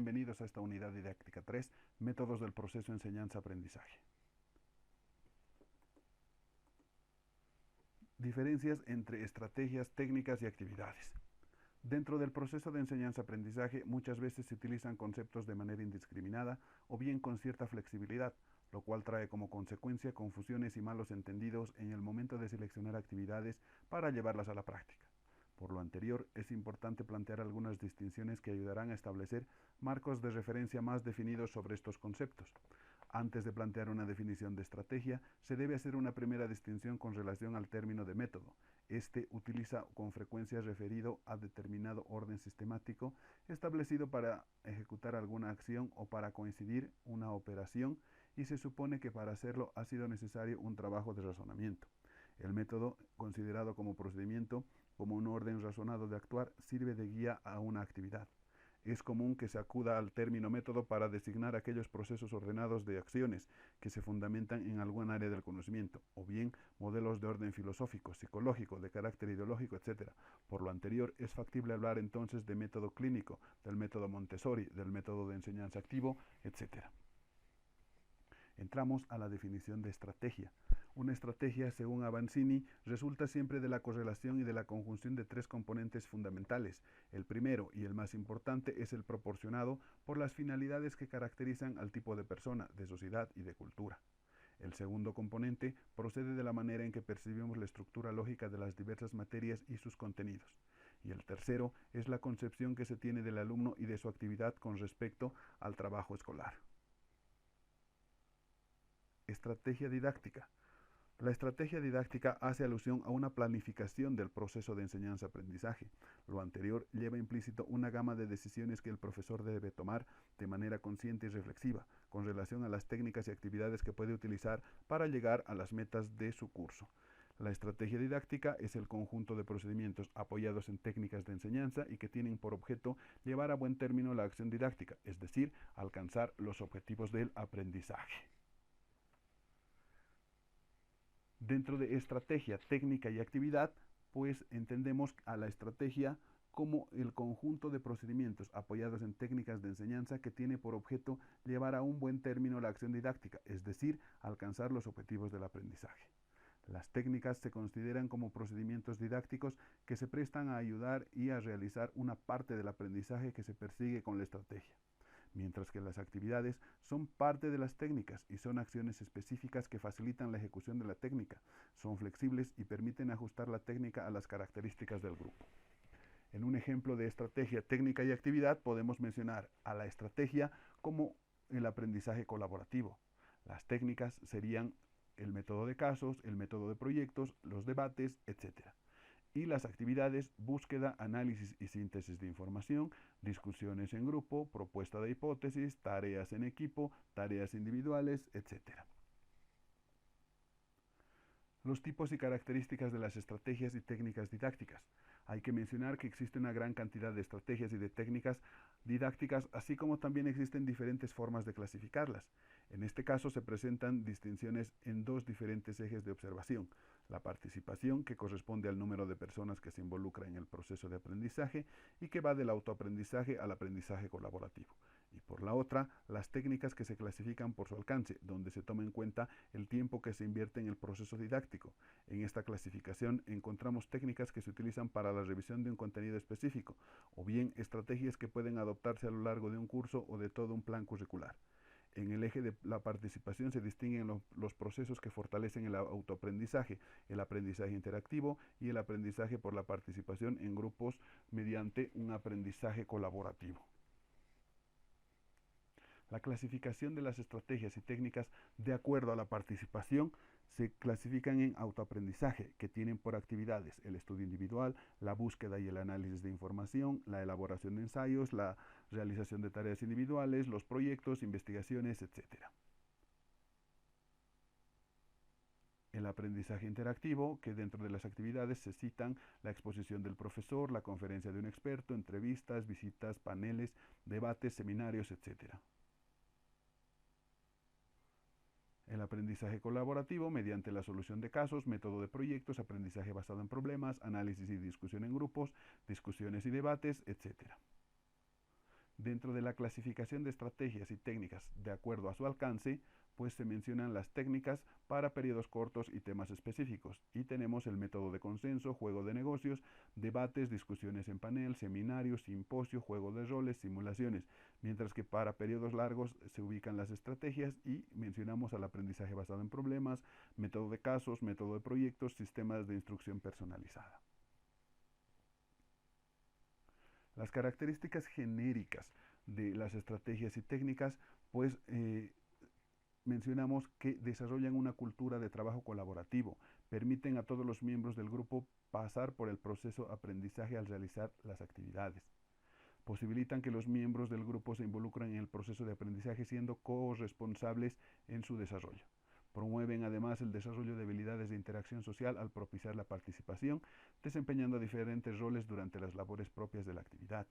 bienvenidos a esta unidad didáctica 3, métodos del proceso enseñanza-aprendizaje. Diferencias entre estrategias, técnicas y actividades. Dentro del proceso de enseñanza-aprendizaje muchas veces se utilizan conceptos de manera indiscriminada o bien con cierta flexibilidad, lo cual trae como consecuencia confusiones y malos entendidos en el momento de seleccionar actividades para llevarlas a la práctica. Por lo anterior, es importante plantear algunas distinciones que ayudarán a establecer marcos de referencia más definidos sobre estos conceptos. Antes de plantear una definición de estrategia, se debe hacer una primera distinción con relación al término de método. Este utiliza con frecuencia referido a determinado orden sistemático establecido para ejecutar alguna acción o para coincidir una operación, y se supone que para hacerlo ha sido necesario un trabajo de razonamiento. El método, considerado como procedimiento, como un orden razonado de actuar, sirve de guía a una actividad. Es común que se acuda al término método para designar aquellos procesos ordenados de acciones que se fundamentan en algún área del conocimiento, o bien modelos de orden filosófico, psicológico, de carácter ideológico, etc. Por lo anterior, es factible hablar entonces de método clínico, del método Montessori, del método de enseñanza activo, etc. Entramos a la definición de estrategia. Una estrategia, según Avanzini, resulta siempre de la correlación y de la conjunción de tres componentes fundamentales. El primero y el más importante es el proporcionado por las finalidades que caracterizan al tipo de persona, de sociedad y de cultura. El segundo componente procede de la manera en que percibimos la estructura lógica de las diversas materias y sus contenidos. Y el tercero es la concepción que se tiene del alumno y de su actividad con respecto al trabajo escolar. Estrategia didáctica. La estrategia didáctica hace alusión a una planificación del proceso de enseñanza-aprendizaje. Lo anterior lleva implícito una gama de decisiones que el profesor debe tomar de manera consciente y reflexiva con relación a las técnicas y actividades que puede utilizar para llegar a las metas de su curso. La estrategia didáctica es el conjunto de procedimientos apoyados en técnicas de enseñanza y que tienen por objeto llevar a buen término la acción didáctica, es decir, alcanzar los objetivos del aprendizaje. Dentro de estrategia, técnica y actividad, pues entendemos a la estrategia como el conjunto de procedimientos apoyados en técnicas de enseñanza que tiene por objeto llevar a un buen término la acción didáctica, es decir, alcanzar los objetivos del aprendizaje. Las técnicas se consideran como procedimientos didácticos que se prestan a ayudar y a realizar una parte del aprendizaje que se persigue con la estrategia, mientras que las actividades son parte de las técnicas y son acciones específicas que facilitan la ejecución de la técnica, son flexibles y permiten ajustar la técnica a las características del grupo. En un ejemplo de estrategia, técnica y actividad podemos mencionar a la estrategia como el aprendizaje colaborativo. Las técnicas serían el método de casos, el método de proyectos, los debates, etc. Y las actividades: búsqueda, análisis y síntesis de información, discusiones en grupo, propuesta de hipótesis, tareas en equipo, tareas individuales, etc. Los tipos y características de las estrategias y técnicas didácticas. Hay que mencionar que existe una gran cantidad de estrategias y de técnicas didácticas, así como también existen diferentes formas de clasificarlas. En este caso se presentan distinciones en dos diferentes ejes de observación: la participación, que corresponde al número de personas que se involucran en el proceso de aprendizaje y que va del autoaprendizaje al aprendizaje colaborativo; y por la otra, las técnicas, que se clasifican por su alcance, donde se toma en cuenta el tiempo que se invierte en el proceso didáctico. En esta clasificación encontramos técnicas que se utilizan para la revisión de un contenido específico, o bien estrategias que pueden adoptarse a lo largo de un curso o de todo un plan curricular. En el eje de la participación se distinguen los procesos que fortalecen el autoaprendizaje, el aprendizaje interactivo y el aprendizaje por la participación en grupos mediante un aprendizaje colaborativo. La clasificación de las estrategias y técnicas de acuerdo a la participación se clasifican en autoaprendizaje, que tienen por actividades el estudio individual, la búsqueda y el análisis de información, la elaboración de ensayos, la realización de tareas individuales, los proyectos, investigaciones, etc. El aprendizaje interactivo, que dentro de las actividades se citan la exposición del profesor, la conferencia de un experto, entrevistas, visitas, paneles, debates, seminarios, etc. El aprendizaje colaborativo, mediante la solución de casos, método de proyectos, aprendizaje basado en problemas, análisis y discusión en grupos, discusiones y debates, etc. Dentro de la clasificación de estrategias y técnicas de acuerdo a su alcance, pues se mencionan las técnicas para periodos cortos y temas específicos. Y tenemos el método de consenso, juego de negocios, debates, discusiones en panel, seminarios, simposio, juego de roles, simulaciones. Mientras que para periodos largos se ubican las estrategias y mencionamos al aprendizaje basado en problemas, método de casos, método de proyectos, sistemas de instrucción personalizada. Las características genéricas de las estrategias y técnicas, pues mencionamos que desarrollan una cultura de trabajo colaborativo, permiten a todos los miembros del grupo pasar por el proceso de aprendizaje al realizar las actividades, posibilitan que los miembros del grupo se involucren en el proceso de aprendizaje siendo corresponsables en su desarrollo. Promueven además el desarrollo de habilidades de interacción social al propiciar la participación, desempeñando diferentes roles durante las labores propias de la actividad.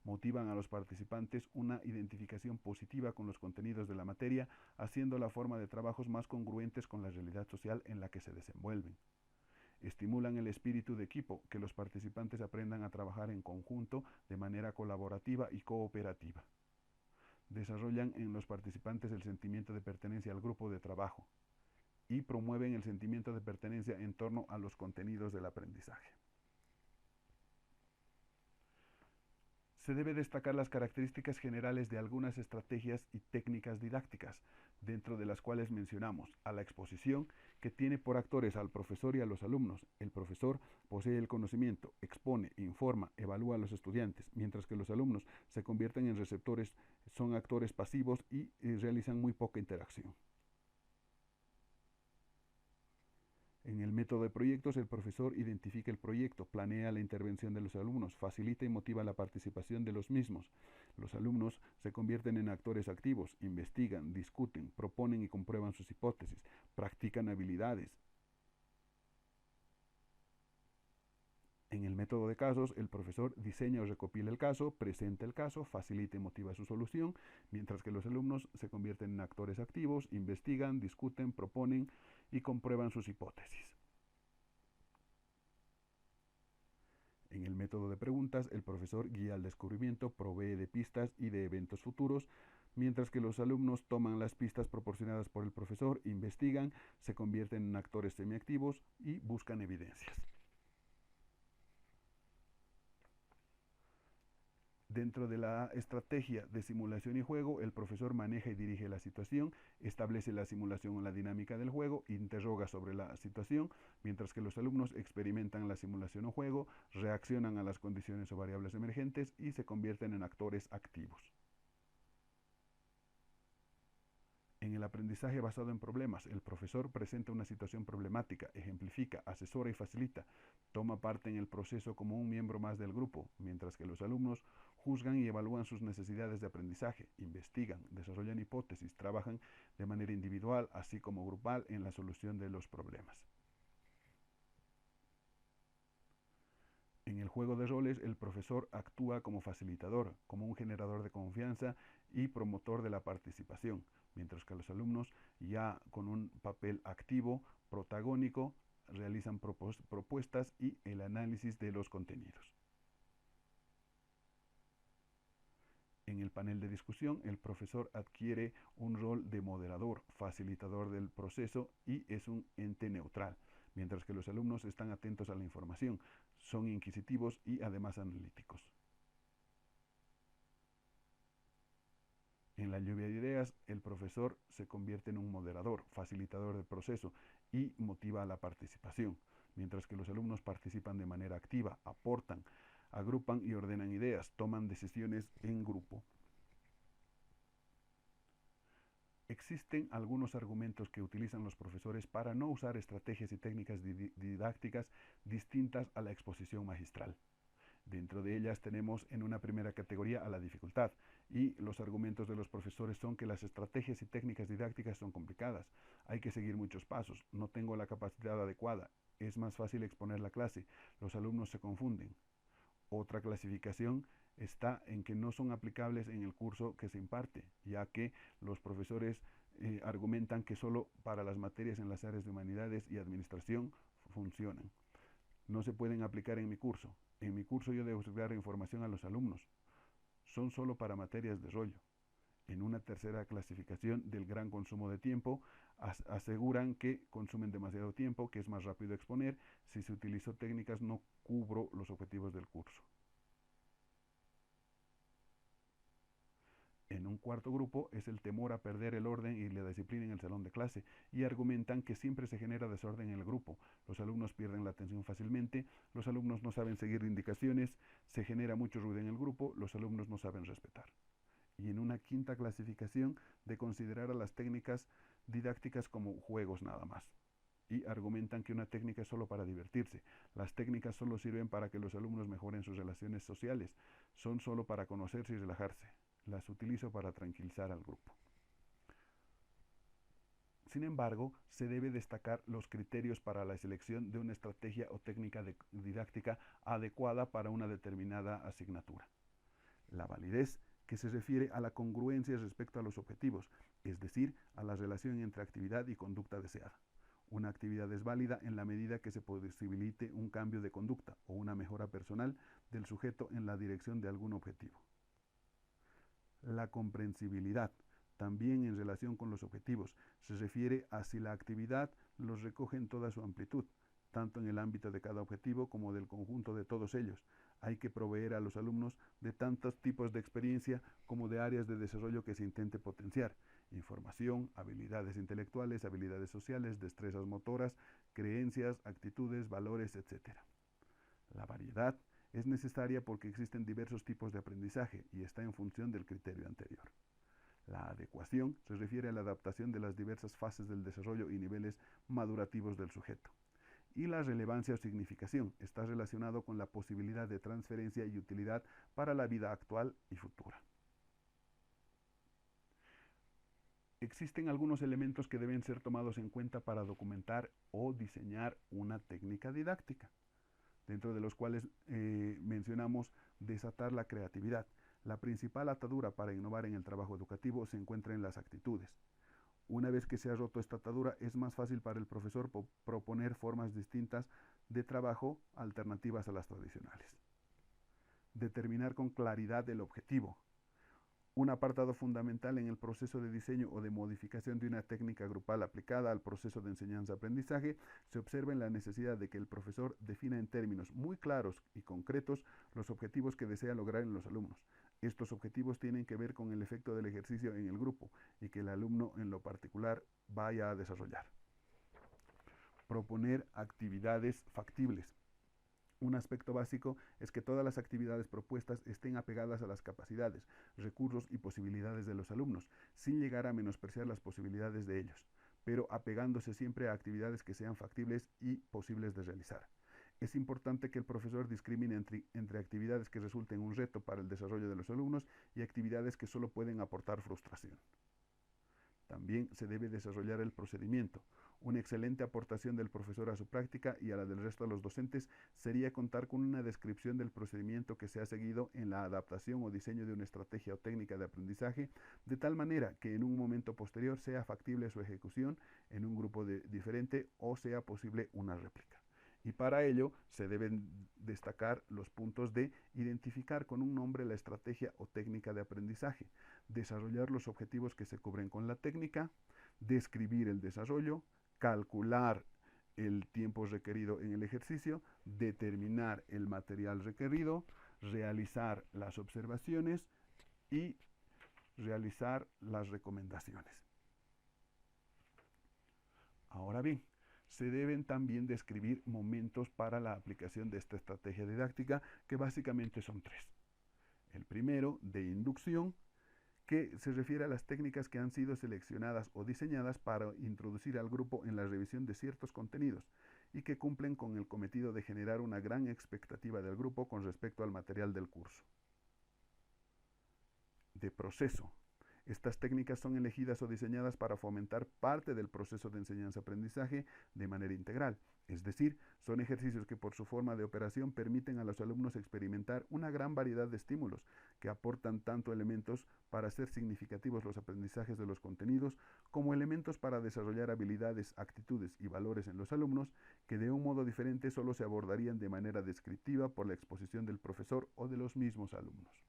Motivan a los participantes una identificación positiva con los contenidos de la materia, haciendo la forma de trabajos más congruentes con la realidad social en la que se desenvuelven. Estimulan el espíritu de equipo, que los participantes aprendan a trabajar en conjunto de manera colaborativa y cooperativa. Desarrollan en los participantes el sentimiento de pertenencia al grupo de trabajo y promueven el sentimiento de pertenencia en torno a los contenidos del aprendizaje. Se debe destacar las características generales de algunas estrategias y técnicas didácticas, dentro de las cuales mencionamos a la exposición, que tiene por actores al profesor y a los alumnos. El profesor posee el conocimiento, expone, informa, evalúa a los estudiantes, mientras que los alumnos se convierten en receptores, son actores pasivos y realizan muy poca interacción. En el método de proyectos, el profesor identifica el proyecto, planea la intervención de los alumnos, facilita y motiva la participación de los mismos. Los alumnos se convierten en actores activos, investigan, discuten, proponen y comprueban sus hipótesis, practican habilidades. En el método de casos, el profesor diseña o recopila el caso, presenta el caso, facilita y motiva su solución, mientras que los alumnos se convierten en actores activos, investigan, discuten, proponen y comprueban sus hipótesis. En el método de preguntas, el profesor guía al descubrimiento, provee de pistas y de eventos futuros, mientras que los alumnos toman las pistas proporcionadas por el profesor, investigan, se convierten en actores semiactivos y buscan evidencias. Dentro de la estrategia de simulación y juego, el profesor maneja y dirige la situación, establece la simulación o la dinámica del juego, interroga sobre la situación, mientras que los alumnos experimentan la simulación o juego, reaccionan a las condiciones o variables emergentes y se convierten en actores activos. En el aprendizaje basado en problemas, el profesor presenta una situación problemática, ejemplifica, asesora y facilita, toma parte en el proceso como un miembro más del grupo, mientras que los alumnos juzgan y evalúan sus necesidades de aprendizaje, investigan, desarrollan hipótesis, trabajan de manera individual, así como grupal, en la solución de los problemas. En el juego de roles, el profesor actúa como facilitador, como un generador de confianza y promotor de la participación, mientras que los alumnos, ya con un papel activo, protagónico, realizan propuestas y el análisis de los contenidos. En el panel de discusión, el profesor adquiere un rol de moderador, facilitador del proceso y es un ente neutral, mientras que los alumnos están atentos a la información, son inquisitivos y además analíticos. En la lluvia de ideas, el profesor se convierte en un moderador, facilitador del proceso y motiva a la participación, mientras que los alumnos participan de manera activa, aportan, agrupan y ordenan ideas, toman decisiones en grupo. Existen algunos argumentos que utilizan los profesores para no usar estrategias y técnicas didácticas distintas a la exposición magistral. Dentro de ellas tenemos en una primera categoría a la dificultad, y los argumentos de los profesores son que las estrategias y técnicas didácticas son complicadas, hay que seguir muchos pasos, no tengo la capacidad adecuada, es más fácil exponer la clase, los alumnos se confunden. Otra clasificación está en que no son aplicables en el curso que se imparte, ya que los profesores argumentan que solo para las materias en las áreas de humanidades y administración funcionan. No se pueden aplicar en mi curso. En mi curso yo debo dar información a los alumnos son solo para materias de rollo. En una tercera clasificación del gran consumo de tiempo, aseguran que consumen demasiado tiempo, que es más rápido exponer, si se utilizó técnicas no cubro los objetivos del curso. En un cuarto grupo es el temor a perder el orden y la disciplina en el salón de clase y argumentan que siempre se genera desorden en el grupo. Los alumnos pierden la atención fácilmente, los alumnos no saben seguir indicaciones, se genera mucho ruido en el grupo, los alumnos no saben respetar. Y en una quinta clasificación de considerar a las técnicas didácticas como juegos nada más. Y argumentan que una técnica es solo para divertirse. Las técnicas solo sirven para que los alumnos mejoren sus relaciones sociales. Son solo para conocerse y relajarse. Las utilizo para tranquilizar al grupo. Sin embargo, se debe destacar los criterios para la selección de una estrategia o técnica didáctica adecuada para una determinada asignatura. La validez, que se refiere a la congruencia respecto a los objetivos, es decir, a la relación entre actividad y conducta deseada. Una actividad es válida en la medida que se posibilite un cambio de conducta o una mejora personal del sujeto en la dirección de algún objetivo. La comprensibilidad, también en relación con los objetivos, se refiere a si la actividad los recoge en toda su amplitud, tanto en el ámbito de cada objetivo como del conjunto de todos ellos. Hay que proveer a los alumnos de tantos tipos de experiencia como de áreas de desarrollo que se intente potenciar: información, habilidades intelectuales, habilidades sociales, destrezas motoras, creencias, actitudes, valores, etc. La variedad es necesaria porque existen diversos tipos de aprendizaje y está en función del criterio anterior. La adecuación se refiere a la adaptación de las diversas fases del desarrollo y niveles madurativos del sujeto. Y la relevancia o significación está relacionado con la posibilidad de transferencia y utilidad para la vida actual y futura. Existen algunos elementos que deben ser tomados en cuenta para documentar o diseñar una técnica didáctica, dentro de los cuales mencionamos desatar la creatividad. La principal atadura para innovar en el trabajo educativo se encuentra en las actitudes. Una vez que se ha roto esta atadura, es más fácil para el profesor proponer formas distintas de trabajo alternativas a las tradicionales. Determinar con claridad el objetivo. Un apartado fundamental en el proceso de diseño o de modificación de una técnica grupal aplicada al proceso de enseñanza-aprendizaje se observa en la necesidad de que el profesor defina en términos muy claros y concretos los objetivos que desea lograr en los alumnos. Estos objetivos tienen que ver con el efecto del ejercicio en el grupo y que el alumno en lo particular vaya a desarrollar. Proponer actividades factibles. Un aspecto básico es que todas las actividades propuestas estén apegadas a las capacidades, recursos y posibilidades de los alumnos, sin llegar a menospreciar las posibilidades de ellos, pero apegándose siempre a actividades que sean factibles y posibles de realizar. Es importante que el profesor discrimine entre actividades que resulten un reto para el desarrollo de los alumnos y actividades que solo pueden aportar frustración. También se debe desarrollar el procedimiento. Una excelente aportación del profesor a su práctica y a la del resto de los docentes sería contar con una descripción del procedimiento que se ha seguido en la adaptación o diseño de una estrategia o técnica de aprendizaje, de tal manera que en un momento posterior sea factible su ejecución en un grupo diferente o sea posible una réplica. Y para ello se deben destacar los puntos de identificar con un nombre la estrategia o técnica de aprendizaje, desarrollar los objetivos que se cubren con la técnica, describir el desarrollo, calcular el tiempo requerido en el ejercicio, determinar el material requerido, realizar las observaciones y realizar las recomendaciones. Ahora bien, se deben también describir momentos para la aplicación de esta estrategia didáctica, que básicamente son tres. El primero, de inducción, que se refiere a las técnicas que han sido seleccionadas o diseñadas para introducir al grupo en la revisión de ciertos contenidos y que cumplen con el cometido de generar una gran expectativa del grupo con respecto al material del curso. De proceso. Estas técnicas son elegidas o diseñadas para fomentar parte del proceso de enseñanza-aprendizaje de manera integral, es decir, son ejercicios que por su forma de operación permiten a los alumnos experimentar una gran variedad de estímulos que aportan tanto elementos para hacer significativos los aprendizajes de los contenidos como elementos para desarrollar habilidades, actitudes y valores en los alumnos que de un modo diferente solo se abordarían de manera descriptiva por la exposición del profesor o de los mismos alumnos.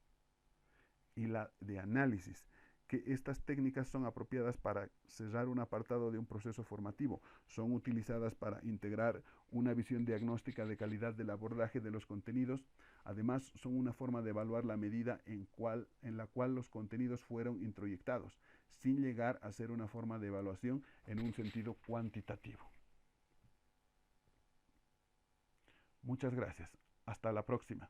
y la de análisis, que estas técnicas son apropiadas para cerrar un apartado de un proceso formativo, son utilizadas para integrar una visión diagnóstica de calidad del abordaje de los contenidos, además son una forma de evaluar la medida en la cual los contenidos fueron introyectados, sin llegar a ser una forma de evaluación en un sentido cuantitativo. Muchas gracias. Hasta la próxima.